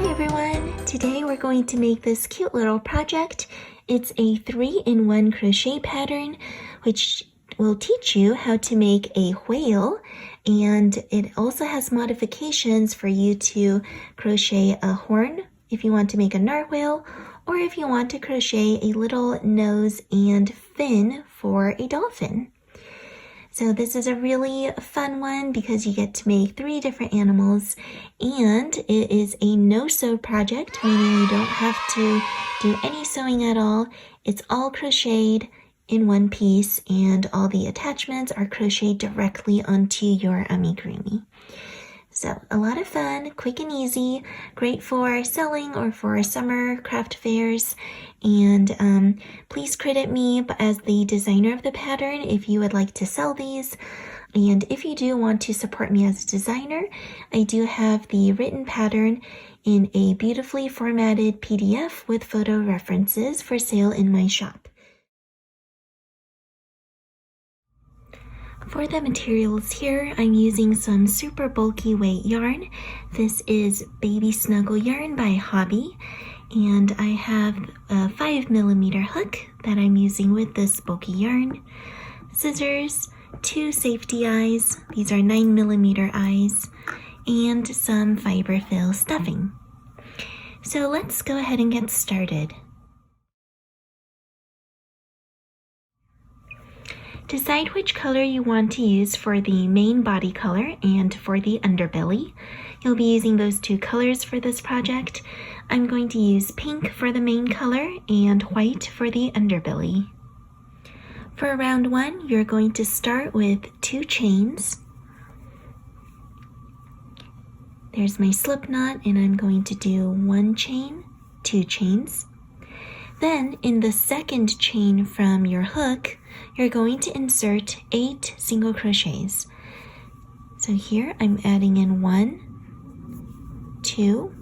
Hi everyone! Today we're going to make this cute little project. It's a 3-in-1 crochet pattern which will teach you how to make a whale, and it also has modifications for you to crochet a horn if you want to make a narwhal, or if you want to crochet a little nose and fin for a dolphin. So this is a really fun one because you get to make 3 different animals, and it is a no-sew project, meaning you don't have to do any sewing at all. It's all crocheted in one piece, and all the attachments are crocheted directly onto your amigurumi. So a lot of fun, quick and easy, great for selling or for summer craft fairs. And please credit me as the designer of the pattern if you would like to sell these. And if you do want to support me as a designer, I do have the written pattern in a beautifully formatted PDF with photo references for sale in my shop. For the materials here, I'm using some super bulky weight yarn. This is Baby Snuggle yarn by Hobby, and I have a 5mm hook that I'm using with this bulky yarn, scissors, 2 safety eyes, these are 9mm eyes, and some fiber fill stuffing. So let's go ahead and get started. Decide which color you want to use for the main body color and for the underbelly. You'll be using those 2 colors for this project. I'm going to use pink for the main color and white for the underbelly. For round 1, you're going to start with 2 chains. There's my slip knot, and I'm going to do 1 chain, 2 chains. Then in the second chain from your hook, you're going to insert 8 single crochets. So here I'm adding in 1, 2,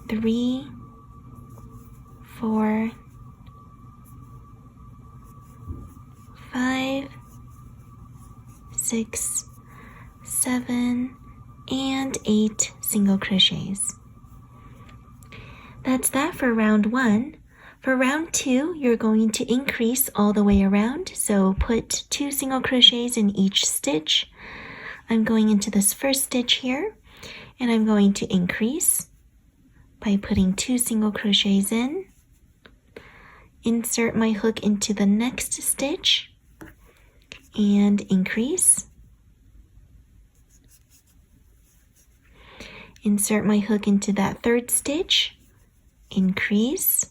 3, 4, 5, 6, 7, and 8 single crochets. That's that for round 1. For round 2, you're going to increase all the way around, so put 2 single crochets in each stitch. I'm going into this first stitch here, and I'm going to increase by putting 2 single crochets in. Insert my hook into the next stitch, and increase. Insert my hook into that third stitch, increase.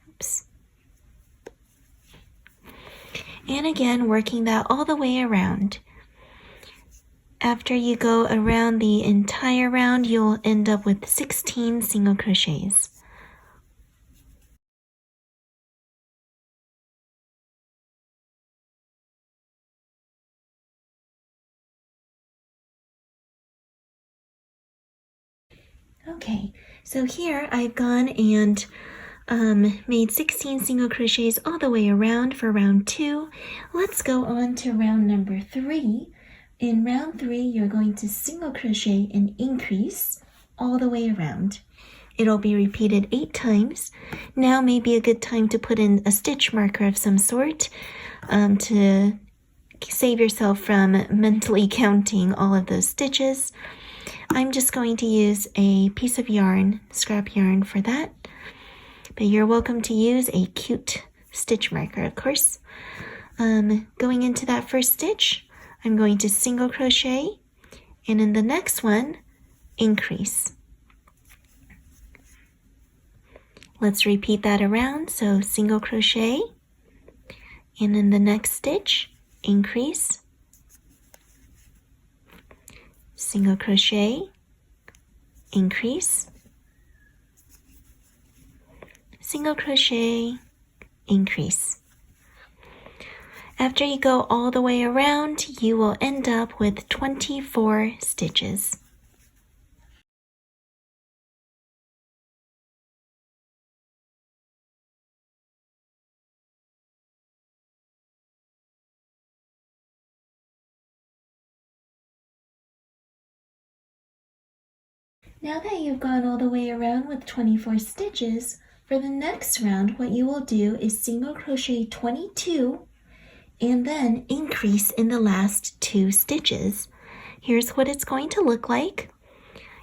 Oops. And again, working that all the way around. After you go around the entire round, you'll end up with 16 single crochets. Okay, so here I've gone and made 16 single crochets all the way around for round 2. Let's go on to round number 3. In round 3, you're going to single crochet and increase all the way around. It'll be repeated 8 times. Now may be a good time to put in a stitch marker of some sort to save yourself from mentally counting all of those stitches. I'm just going to use a piece of yarn, scrap yarn for that, but you're welcome to use a cute stitch marker, of course. Going into that first stitch, I'm going to single crochet, and in the next one, increase. Let's repeat that around, so single crochet, and in the next stitch, increase, single crochet, increase, single crochet, increase. After you go all the way around, you will end up with 24 stitches. Now that you've gone all the way around with 24 stitches, for the next round, what you will do is single crochet 22 and then increase in the last 2 stitches. Here's what it's going to look like.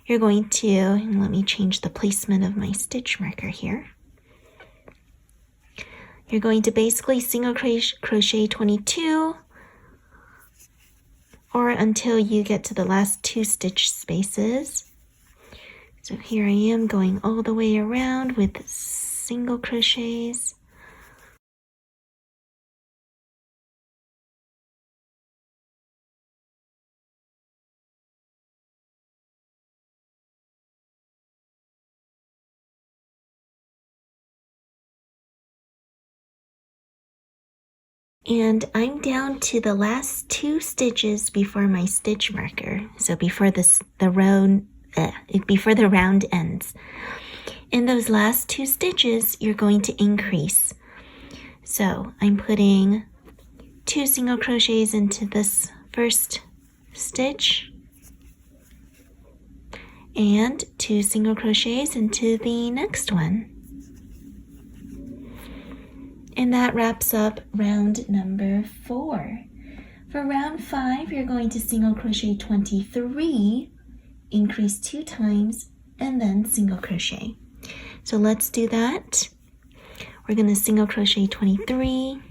You're going to, and let me change the placement of my stitch marker here. You're going to basically single crochet 22 or until you get to the last 2 stitch spaces. So here I am going all the way around with single crochets. And I'm down to the last 2 stitches before my stitch marker. So before the round ends. In those last 2 stitches, you're going to increase. So I'm putting 2 single crochets into this first stitch and 2 single crochets into the next one. And that wraps up round number 4. For round 5, you're going to single crochet 23, increase 2 times, and then single crochet. So let's do that. We're going to single crochet 23.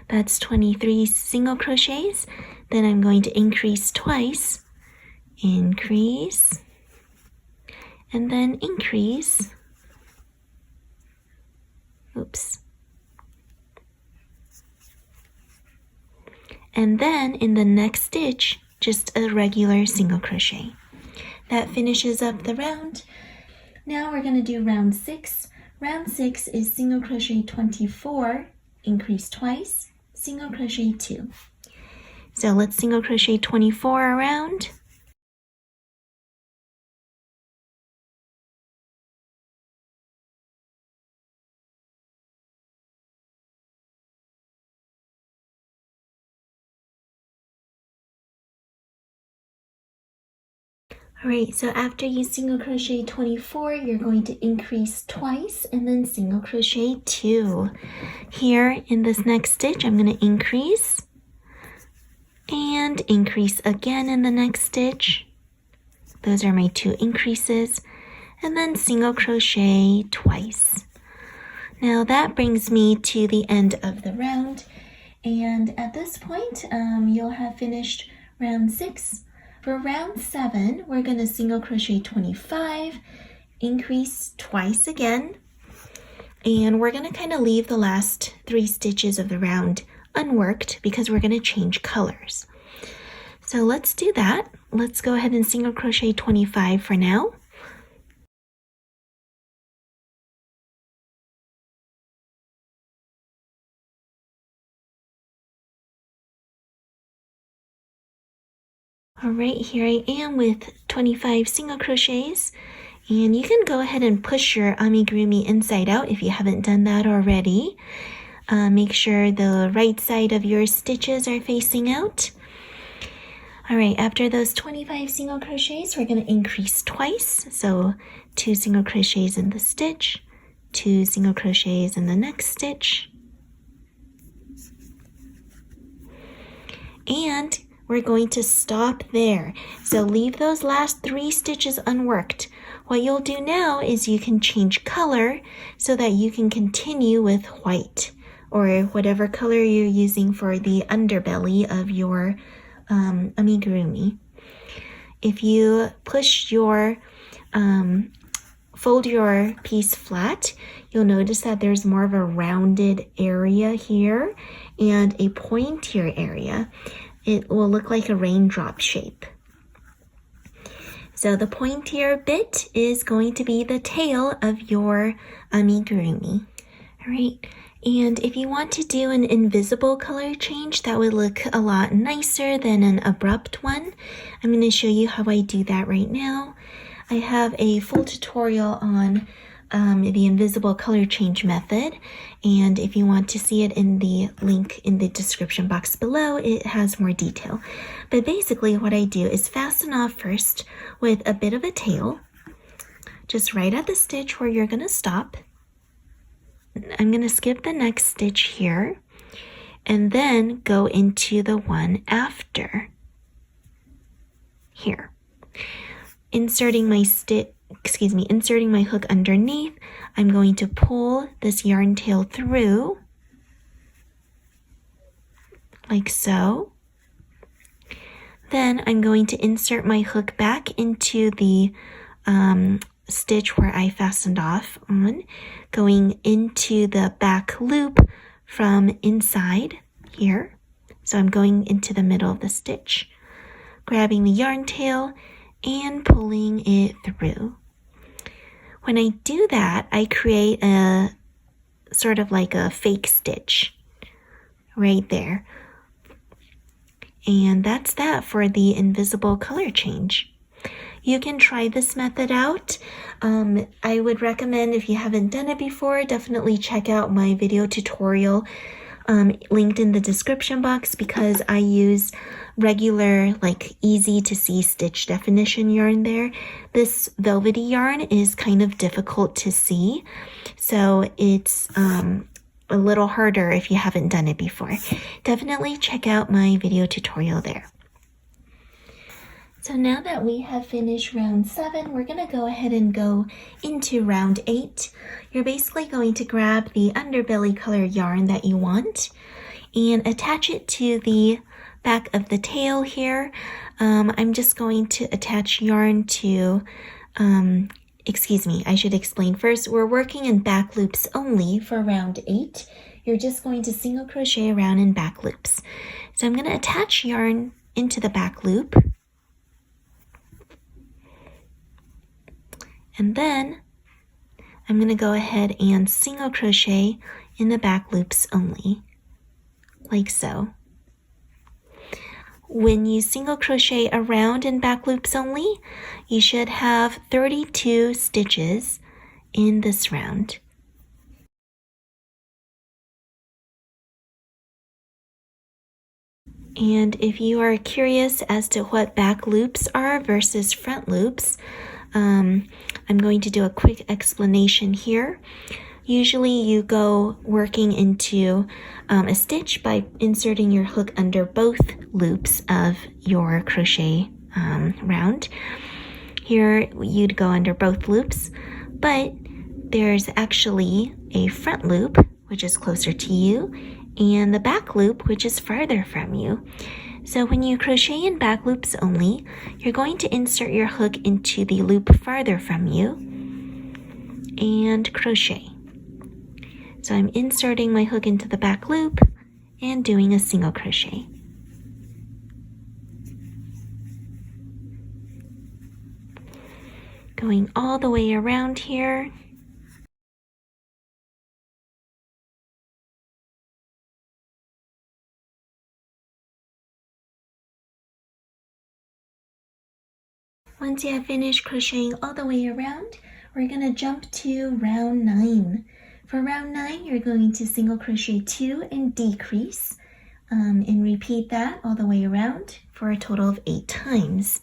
That's 23 single crochets. Then I'm going to increase twice, increase, and then increase. Oops. And then in the next stitch, just a regular single crochet. That finishes up the round. Now we're going to do round 6. Round 6 is single crochet 24, increase twice, single crochet 2. So let's single crochet 24 around. Alright, so after you single crochet 24, you're going to increase twice and then single crochet 2. Here in this next stitch, I'm going to increase and increase again in the next stitch. Those are my 2 increases, and then single crochet twice. Now that brings me to the end of the round, and at this point, you'll have finished round 6. For round 7, we're going to single crochet 25, increase twice again, and we're going to kind of leave the last 3 stitches of the round unworked because we're going to change colors. So let's do that. Let's go ahead and single crochet 25 for now. Alright, here I am with 25 single crochets, and you can go ahead and push your amigurumi inside out if you haven't done that already. Make sure the right side of your stitches are facing out. Alright, after those 25 single crochets, we're going to increase twice. So 2 single crochets in the stitch, 2 single crochets in the next stitch, and we're going to stop there. So leave those last 3 stitches unworked. What you'll do now is you can change color so that you can continue with white or whatever color you're using for the underbelly of your amigurumi. If you push your fold your piece flat, you'll notice that there's more of a rounded area here and a pointier area. It will look like a raindrop shape. So the pointier bit is going to be the tail of your amigurumi. All right, and if you want to do an invisible color change, that would look a lot nicer than an abrupt one. I'm going to show you how I do that right now. I have a full tutorial on the invisible color change method, and if you want to see it in the link in the description box below, it has more detail. But basically what I do is fasten off first with a bit of a tail, just right at the stitch where you're going to stop. I'm going to skip the next stitch here and then go into the one after here. Inserting my hook underneath, I'm going to pull this yarn tail through like so. Then I'm going to insert my hook back into the stitch where I fastened off on, going into the back loop from inside here. So I'm going into the middle of the stitch, grabbing the yarn tail and pulling it through. When I do that, I create a sort of like a fake stitch right there. And that's that for the invisible color change. You can try this method out. I would recommend, if you haven't done it before, definitely check out my video tutorial linked in the description box, because I use regular, like easy to see stitch definition yarn there. This velvety yarn is kind of difficult to see, so it's a little harder if you haven't done it before. Definitely check out my video tutorial there. So now that we have finished round 7, we're going to go ahead and go into round 8. You're basically going to grab the underbelly color yarn that you want and attach it to the back of the tail here. I'm just going to attach yarn to, I should explain first. We're working in back loops only for round 8. You're just going to single crochet around in back loops. So I'm going to attach yarn into the back loop. And then I'm going to go ahead and single crochet in the back loops only, like so. When you single crochet around in back loops only, you should have 32 stitches in this round. And if you are curious as to what back loops are versus front loops, I'm going to do a quick explanation here. Usually you go working into a stitch by inserting your hook under both loops of your crochet round. Here you'd go under both loops, but there's actually a front loop, which is closer to you, and the back loop, which is farther from you. So when you crochet in back loops only, you're going to insert your hook into the loop farther from you and crochet. So I'm inserting my hook into the back loop and doing a single crochet. Going all the way around here. Once you have finished crocheting all the way around, we're going to jump to round 9. For round 9, you're going to single crochet 2 and decrease, and repeat that all the way around for a total of 8 times.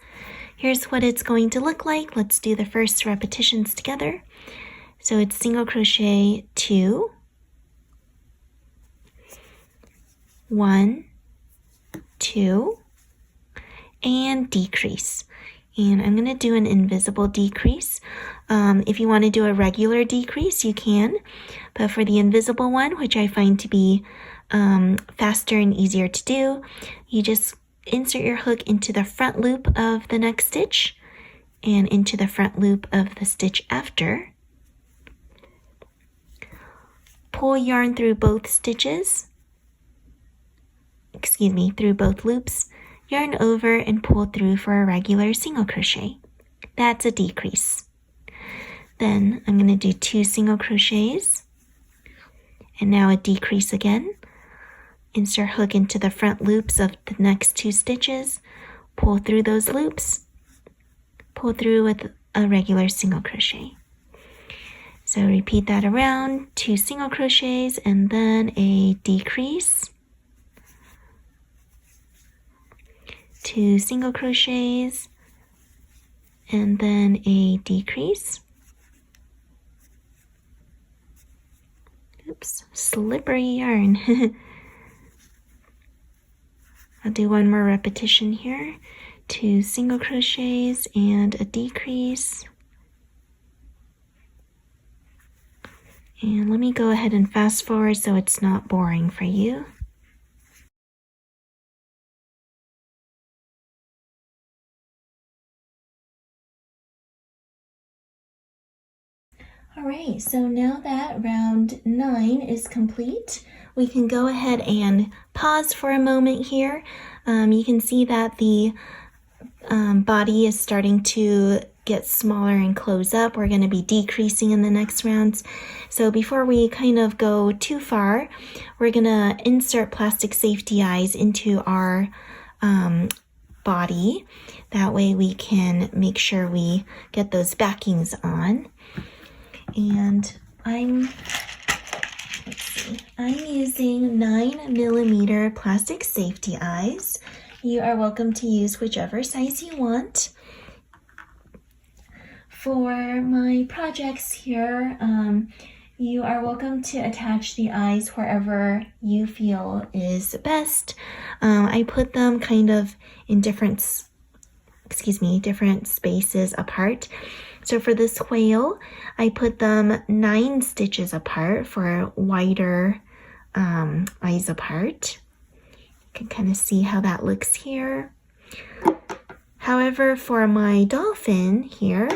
Here's what it's going to look like. Let's do the first repetitions together. So it's single crochet 2, 1, 2, and decrease. And I'm going to do an invisible decrease. If you want to do a regular decrease, you can. But for the invisible one, which I find to be faster and easier to do, you just insert your hook into the front loop of the next stitch and into the front loop of the stitch after. Pull yarn through both stitches. Through both loops. Yarn over and pull through for a regular single crochet. That's a decrease. Then I'm going to do 2 single crochets and now a decrease again. Insert hook into the front loops of the next 2 stitches, pull through those loops, pull through with a regular single crochet. So repeat that around, 2 single crochets and then a decrease, 2 single crochets and then a decrease. Oops, slippery yarn. I'll do one more repetition here. 2 single crochets and a decrease. And let me go ahead and fast forward so it's not boring for you. Alright, so now that round 9 is complete, we can go ahead and pause for a moment here. You can see that the body is starting to get smaller and close up. We're going to be decreasing in the next rounds. So before we kind of go too far, we're going to insert plastic safety eyes into our body. That way we can make sure we get those backings on. And I'm using 9mm plastic safety eyes. You are welcome to use whichever size you want. For my projects here, you are welcome to attach the eyes wherever you feel is best. I put them kind of in different spaces apart. So for this whale, I put them 9 stitches apart for wider eyes apart. You can kind of see how that looks here. However, for my dolphin here,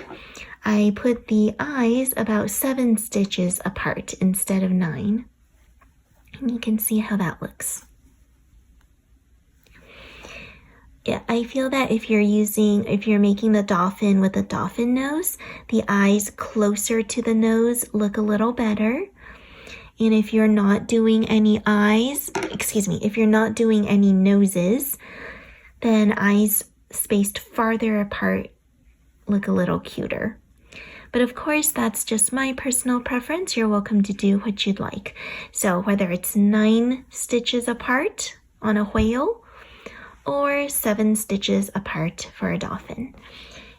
I put the eyes about 7 stitches apart instead of 9. And you can see how that looks. Yeah, I feel that if you're making the dolphin with a dolphin nose, the eyes closer to the nose look a little better. And if you're not doing any if you're not doing any noses, then eyes spaced farther apart look a little cuter. But of course, that's just my personal preference. You're welcome to do what you'd like. So whether it's 9 stitches apart on a whale or 7 stitches apart for a dolphin.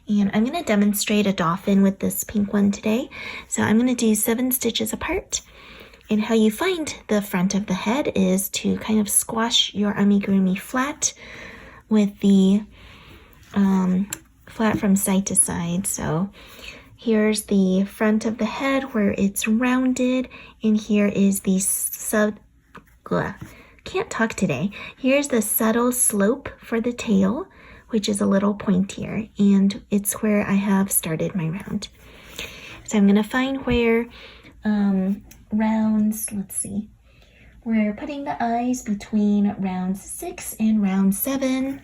And I'm going to demonstrate a dolphin with this pink one today. So I'm going to do 7 stitches apart. And how you find the front of the head is to kind of squash your amigurumi flat with the flat from side to side. So here's the front of the head where it's rounded, and here is the can't talk today. Here's the subtle slope for the tail, which is a little pointier, and it's where I have started my round. So I'm going to find where we're putting the eyes between round 6 and round 7.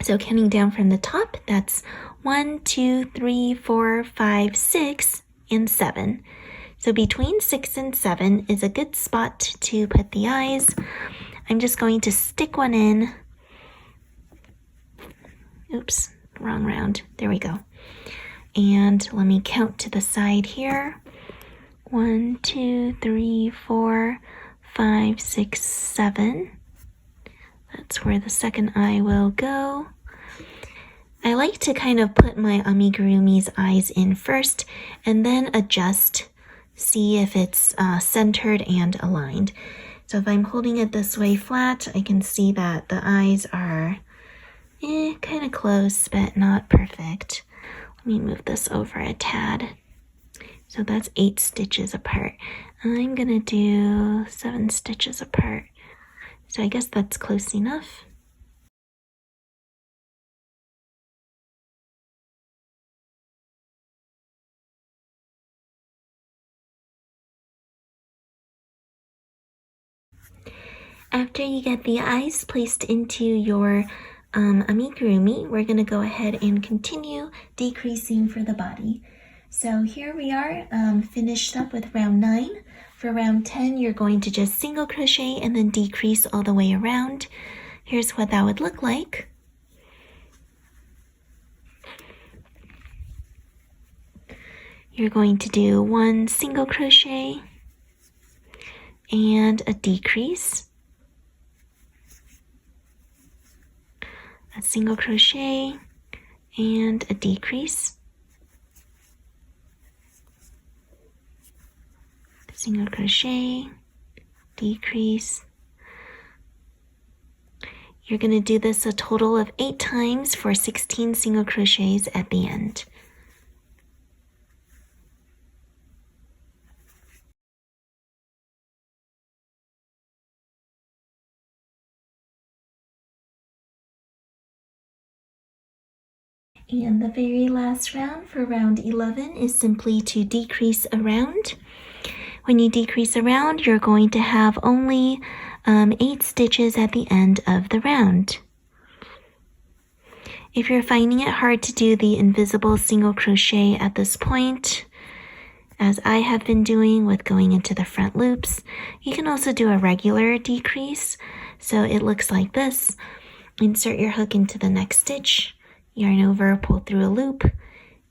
So counting down from the top, that's 1, 2, 3, 4, 5, 6, and 7. So between 6 and 7 is a good spot to put the eyes. I'm just going to stick one in. Oops, wrong round. There we go. And let me count to the side here. 1, 2, 3, 4, 5, 6, 7. That's where the second eye will go. I like to kind of put my amigurumi's eyes in first and then adjust, see if it's centered and aligned. So if I'm holding it this way flat, I can see that the eyes are kind of close, but not perfect. Let me move this over a tad. So that's 8 stitches apart. I'm gonna do 7 stitches apart. So I guess that's close enough. After you get the eyes placed into your amigurumi, we're going to go ahead and continue decreasing for the body. So here we are, finished up with round 9. For round 10, you're going to just single crochet and then decrease all the way around. Here's what that would look like. You're going to do 1 single crochet and a decrease, a single crochet and a decrease, single crochet, decrease. You're going to do this a total of 8 times for 16 single crochets at the end. And the very last round for round 11 is simply to decrease around. When you decrease around, you're going to have only 8 stitches at the end of the round. If you're finding it hard to do the invisible single crochet at this point, as I have been doing with going into the front loops, you can also do a regular decrease. So it looks like this. Insert your hook into the next stitch, yarn over, pull through a loop,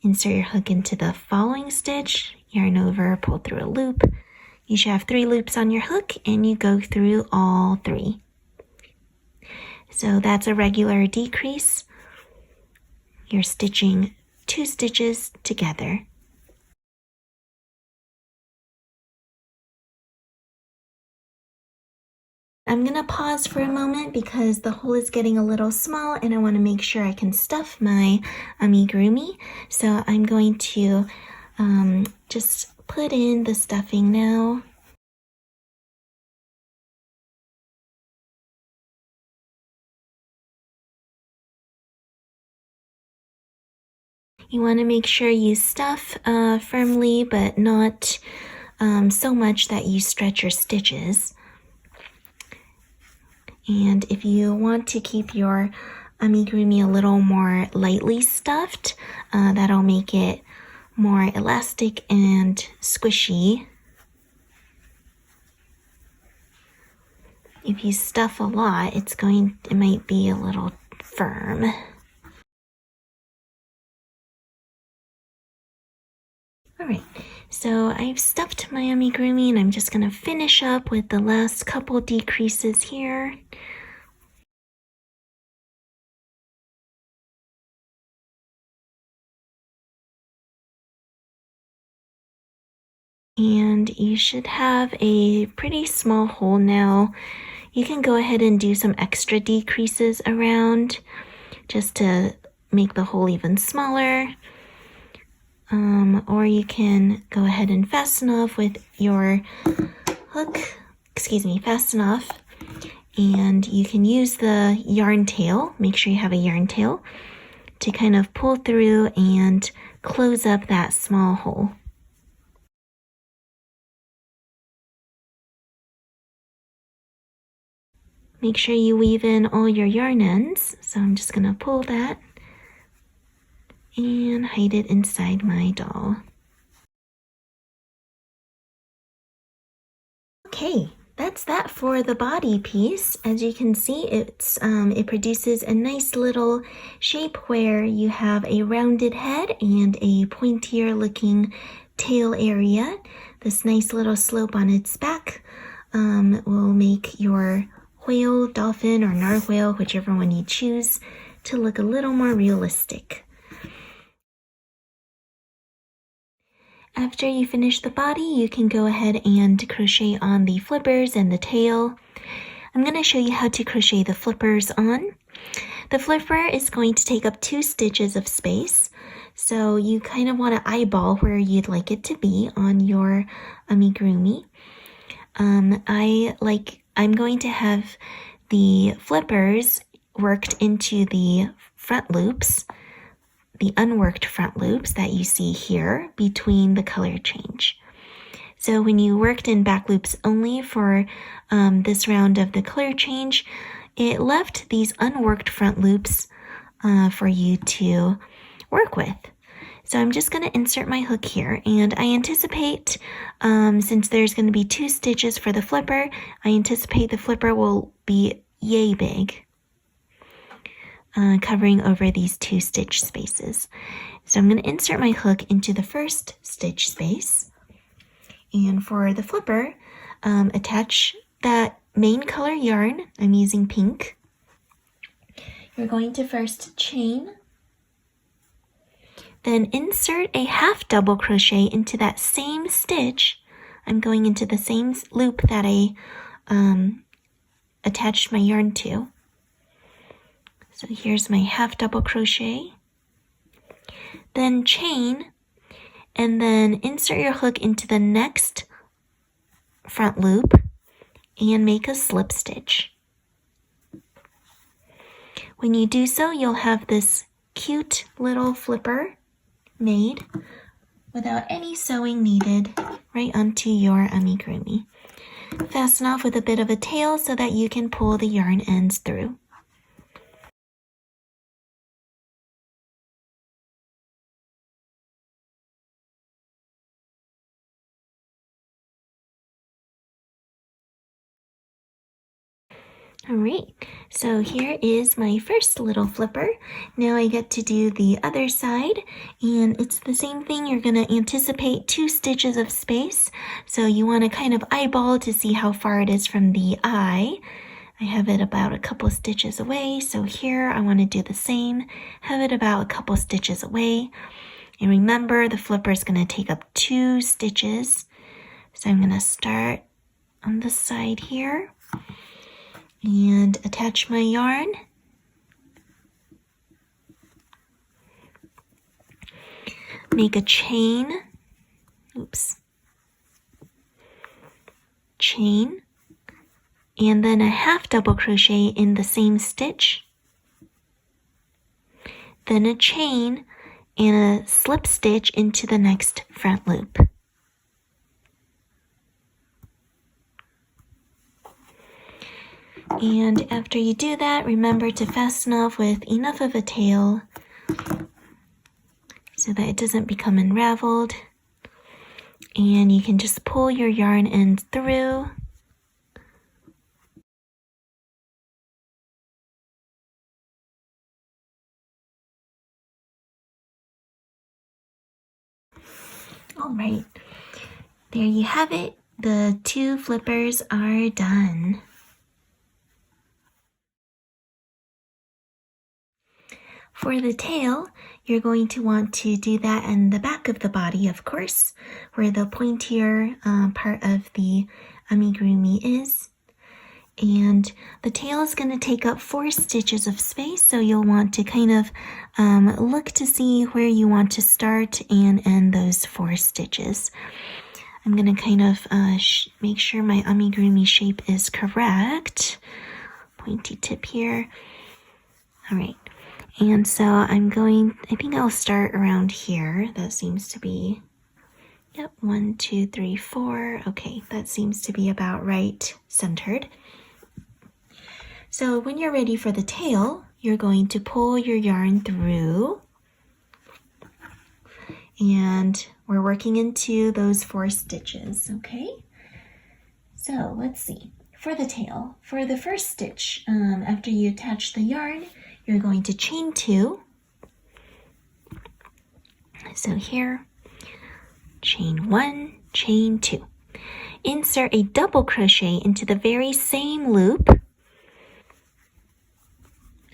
insert your hook into the following stitch, yarn over, pull through a loop. You should have 3 loops on your hook and you go through all 3. So that's a regular decrease. You're stitching 2 stitches together. I'm going to pause for a moment because the hole is getting a little small and I want to make sure I can stuff my amigurumi. So I'm going to just put in the stuffing now. You want to make sure you stuff firmly, but not so much that you stretch your stitches. And if you want to keep your amigurumi a little more lightly stuffed, that'll make it more elastic and squishy. If you stuff a lot, it might be a little firm. Alright, so I've stuffed my amigurumi and I'm just going to finish up with the last couple decreases here. And you should have a pretty small hole now. You can go ahead and do some extra decreases around just to make the hole even smaller. Or you can go ahead and fasten off with your hook, fasten off, and you can use the yarn tail, make sure you have a yarn tail, to kind of pull through and close up that small hole. Make sure you weave in all your yarn ends, so I'm just going to pull that and hide it inside my doll. Okay, that's that for the body piece. As you can see, it produces a nice little shape where you have a rounded head and a pointier looking tail area. This nice little slope on its back will make your whale, dolphin, or narwhal, whichever one you choose, to look a little more realistic. After you finish the body, you can go ahead and crochet on the flippers and the tail. I'm going to show you how to crochet the flippers on. The flipper is going to take up 2 stitches of space, so you kind of want to eyeball where you'd like it to be on your amigurumi. I'm going to have the flippers worked into the front loops, the unworked front loops that you see here between the color change. So when you worked in back loops only for this round of the color change, it left these unworked front loops for you to work with. So I'm just going to insert my hook here, and I anticipate, since there's going to be 2 stitches for the flipper, I anticipate the flipper will be yay big, covering over these 2 stitch spaces. So I'm going to insert my hook into the first stitch space, and for the flipper, attach that main color yarn. I'm using pink. You're going to first chain, then insert a half double crochet into that same stitch. I'm going into the same loop that I attached my yarn to. So here's my half double crochet. Then chain, and then insert your hook into the next front loop and make a slip stitch. When you do so, you'll have this cute little flipper made without any sewing needed right onto your amigurumi. Fasten off with a bit of a tail so that you can pull the yarn ends through. Alright, so here is my first little flipper. Now I get to do the other side, and it's the same thing. You're going to anticipate 2 stitches of space, so you want to kind of eyeball to see how far it is from the eye. I have it about a couple stitches away, so here I want to do the same. Have it about a couple stitches away, and remember the flipper is going to take up 2 stitches. So I'm going to start on the side here and attach my yarn. Make a chain. Chain, and then a half double crochet in the same stitch. Then a chain and a slip stitch into the next front loop. And after you do that, remember to fasten off with enough of a tail so that it doesn't become unraveled. And you can just pull your yarn ends through. All right, there you have it. The 2 flippers are done. For the tail, you're going to want to do that in the back of the body, of course, where the pointier part of the amigurumi is. And the tail is going to take up 4 stitches of space, so you'll want to kind of look to see where you want to start and end those 4 stitches. I'm going to kind of make sure my amigurumi shape is correct. Pointy tip here. All right. And so I think I'll start around here. That seems to be, yep, 1, 2, 3, 4. Okay, that seems to be about right centered. So when you're ready for the tail, you're going to pull your yarn through. And we're working into those 4 stitches, okay? So let's see. For the tail, for the first stitch, after you attach the yarn, you're going to chain 2. So here, chain 1, chain 2. Insert a double crochet into the very same loop.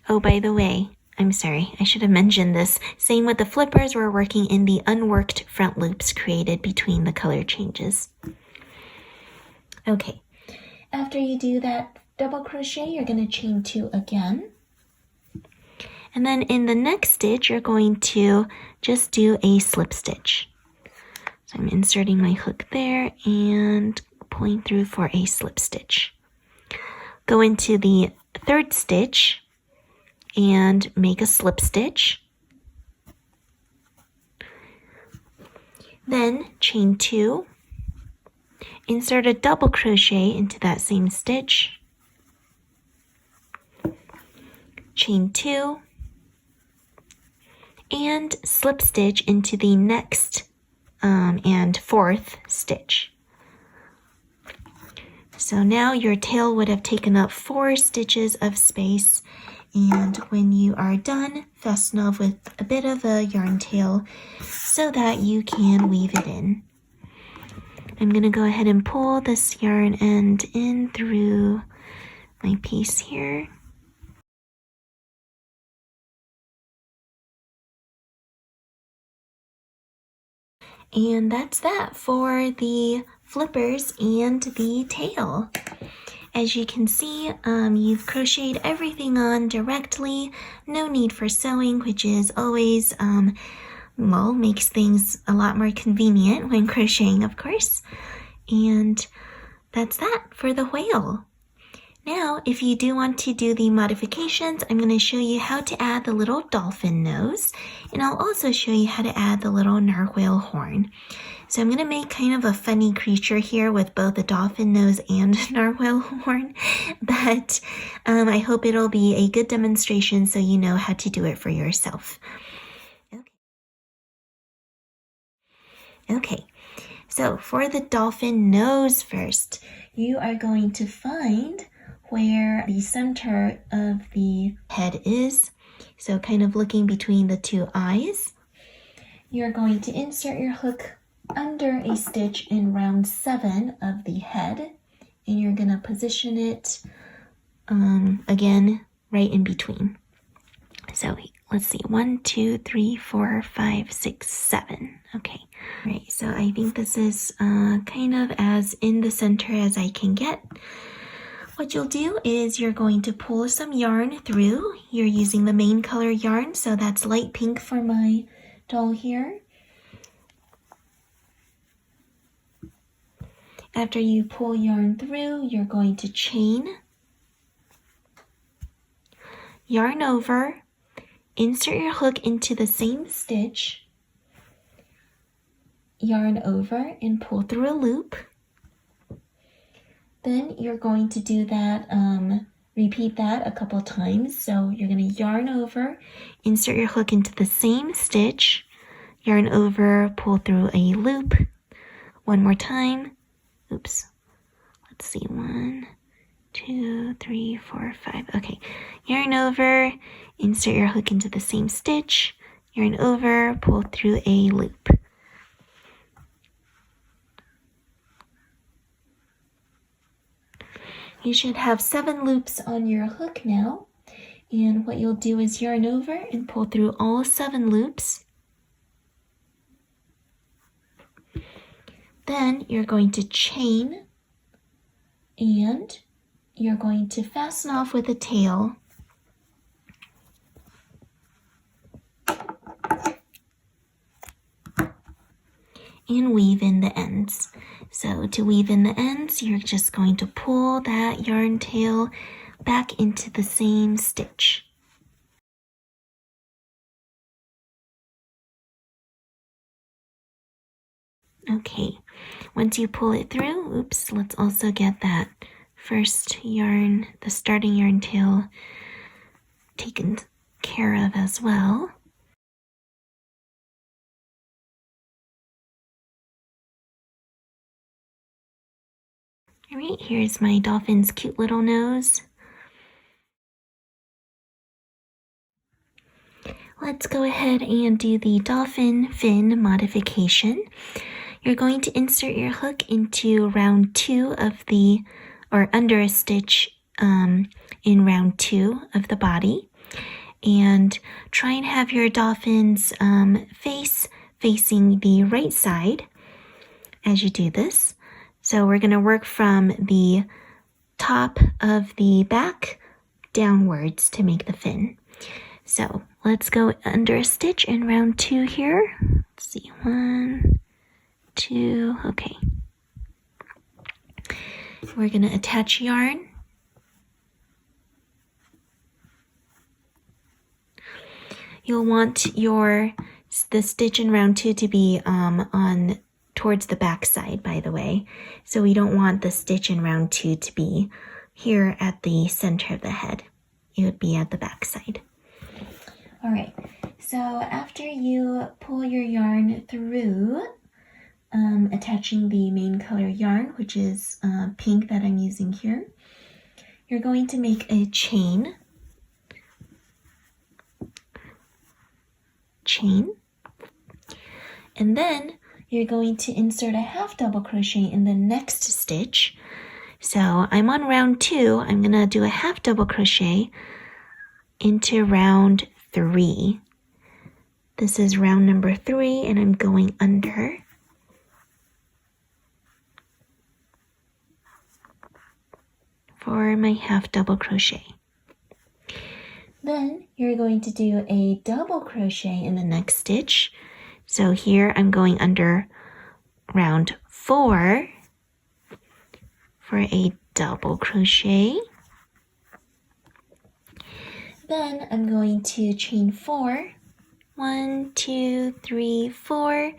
Oh, by the way, I'm sorry, I should have mentioned this. Same with the flippers, we're working in the unworked front loops created between the color changes. Okay, after you do that double crochet, you're going to chain 2 again. And then in the next stitch, you're going to just do a slip stitch. So I'm inserting my hook there and pulling through for a slip stitch. Go into the 3rd stitch and make a slip stitch. Then chain 2, insert a double crochet into that same stitch, chain 2, and slip stitch into the next and fourth stitch. So now your tail would have taken up 4 stitches of space, and when you are done, fasten off with a bit of a yarn tail so that you can weave it in. I'm going to go ahead and pull this yarn end in through my piece here. And that's that for the flippers and the tail. As you can see, you've crocheted everything on directly. No need for sewing, which is always, well, makes things a lot more convenient when crocheting, of course. And that's that for the whale. Now, if you do want to do the modifications, I'm going to show you how to add the little dolphin nose, and I'll also show you how to add the little narwhal horn. So I'm going to make kind of a funny creature here with both the dolphin nose and narwhal horn, but I hope it'll be a good demonstration so you know how to do it for yourself. Okay, so for the dolphin nose first, you are going to find where the center of the head is, so kind of looking between the 2 eyes. You're going to insert your hook under a stitch in round 7 of the head, and you're going to position it again right in between. So let's see, 1, 2, 3, 4, 5, 6, 7. Okay, all right, so I think this is kind of as in the center as I can get. What you'll do is you're going to pull some yarn through. You're using the main color yarn, so that's light pink for my doll here. After you pull yarn through, you're going to chain, yarn over, insert your hook into the same stitch, yarn over and pull through a loop. Then you're going to do that, repeat that a couple times. So you're going to yarn over, insert your hook into the same stitch, yarn over, pull through a loop. One more time. Oops. Let's see. 1, 2, 3, 4, 5. Okay. Yarn over, insert your hook into the same stitch, yarn over, pull through a loop. You should have 7 loops on your hook now, and what you'll do is yarn over and pull through all 7 loops. Then you're going to chain, and you're going to fasten off with a tail. And weave in the ends. So to weave in the ends, you're just going to pull that yarn tail back into the same stitch. Okay, once you pull it through, oops, let's also get that first yarn, the starting yarn tail, taken care of as well. All right, here's my dolphin's cute little nose. Let's go ahead and do the dolphin fin modification. You're going to insert your hook into round 2 of the, or under a stitch in round 2 of the body, and try and have your dolphin's face facing the right side as you do this. So we're going to work from the top of the back downwards to make the fin. So let's go under a stitch in round 2 here. Let's see, 1, 2, okay. We're going to attach yarn. You'll want the stitch in round 2 to be on towards the back side, by the way. So we don't want the stitch in round 2 to be here at the center of the head. It would be at the back side. All right, So after you pull your yarn through, attaching the main color yarn, which is pink that I'm using here, you're going to make a chain, and then you're going to insert a half double crochet in the next stitch. So I'm on round 2. I'm going to do a half double crochet into round 3. This is round number 3, and I'm going under. For my half double crochet. Then you're going to do a double crochet in the next stitch. So here I'm going under round 4 for a double crochet. Then I'm going to chain 4. 1, 2, 3, 4,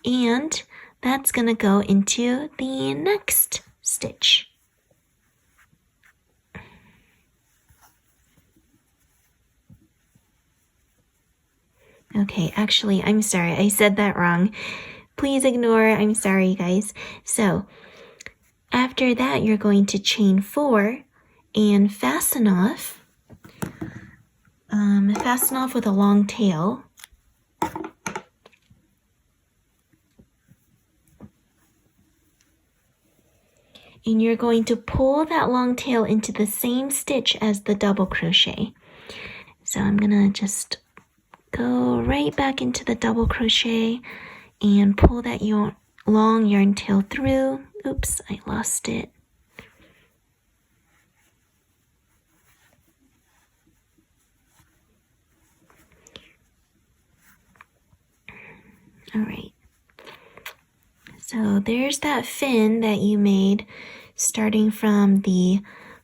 and that's going to go into the next stitch. Okay, actually, I'm sorry, I said that wrong. Please ignore, I'm sorry, you guys. So, after that, you're going to chain 4 and fasten off with a long tail. And you're going to pull that long tail into the same stitch as the double crochet. So I'm gonna just go right back into the double crochet and pull that long yarn tail through. Oops, I lost it. All right. So there's that fin that you made starting from the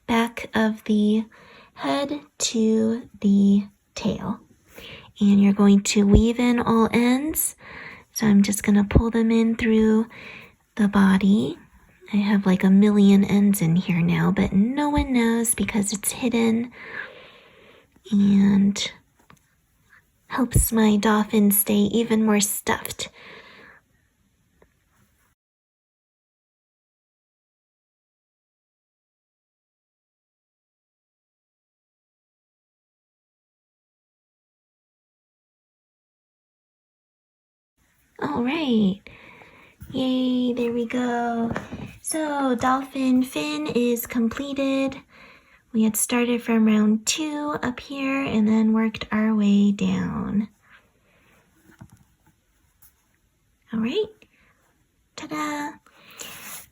back of the head to the tail. And you're going to weave in all ends. So I'm just going to pull them in through the body. I have like a million ends in here now, but no one knows because it's hidden and helps my dolphin stay even more stuffed. All right. Yay, there we go. So Dolphin Fin is completed. We had started from round 2 up here and then worked our way down. All right. Ta-da!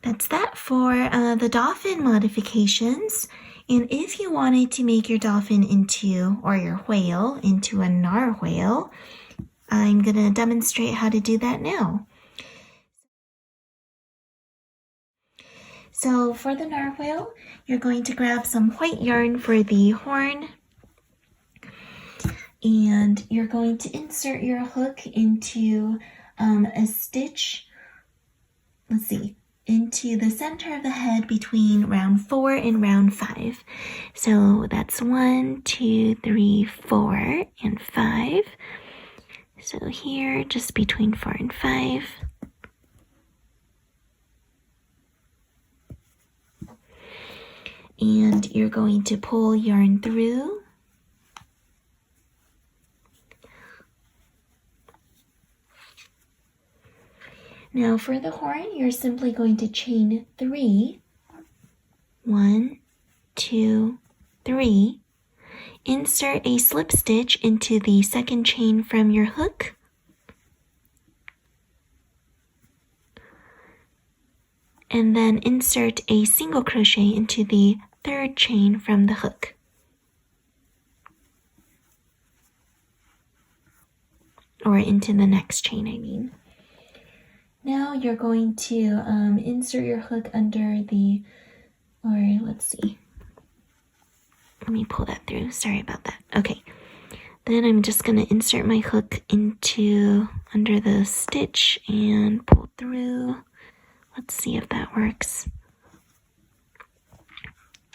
That's that for the dolphin modifications. And if you wanted to make your dolphin into, or your whale, into a narwhal, I'm going to demonstrate how to do that now. So for the narwhal, you're going to grab some white yarn for the horn, and you're going to insert your hook into a stitch, into the center of the head between round 4 and round 5. So that's 1, 2, 3, 4, and 5. So here, just between 4 and 5. And you're going to pull yarn through. Now for the horn, you're simply going to chain 3. 1, 2, 3. Insert a slip stitch into the second chain from your hook. And then insert a single crochet into the third chain from the hook. Or into the next chain, I mean. Now you're going to insert your hook under the, let me pull that through. Sorry about that. Okay. Then I'm just going to insert my hook under the stitch and pull through. Let's see if that works.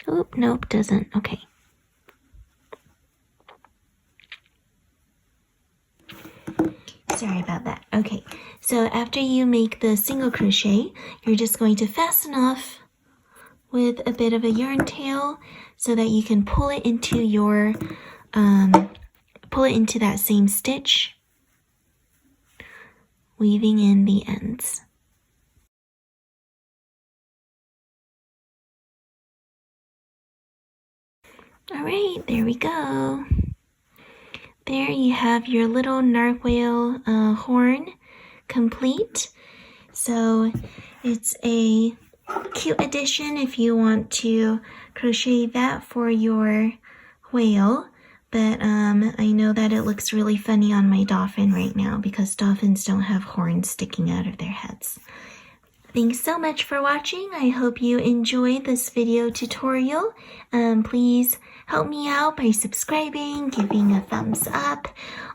Oh, nope, doesn't. Okay. Sorry about that. Okay, so after you make the single crochet, you're just going to fasten off with a bit of a yarn tail so that you can pull it into your that same stitch, weaving in the ends. All right, there we go. There you have your little narwhal horn complete. So it's a cute addition if you want to crochet that for your whale. But I know that it looks really funny on my dolphin right now because dolphins don't have horns sticking out of their heads. Thanks so much for watching. I hope you enjoyed this video tutorial. Please help me out by subscribing, giving a thumbs up,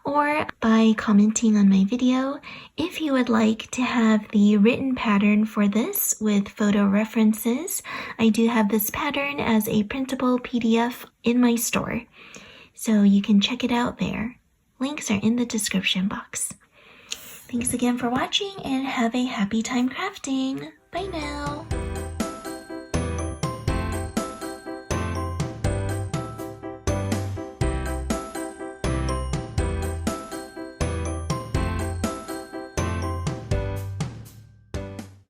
or by commenting on my video. If you would like to have the written pattern for this with photo references, I do have this pattern as a printable PDF in my store, so you can check it out there. Links are in the description box. Thanks again for watching and have a happy time crafting. Bye now.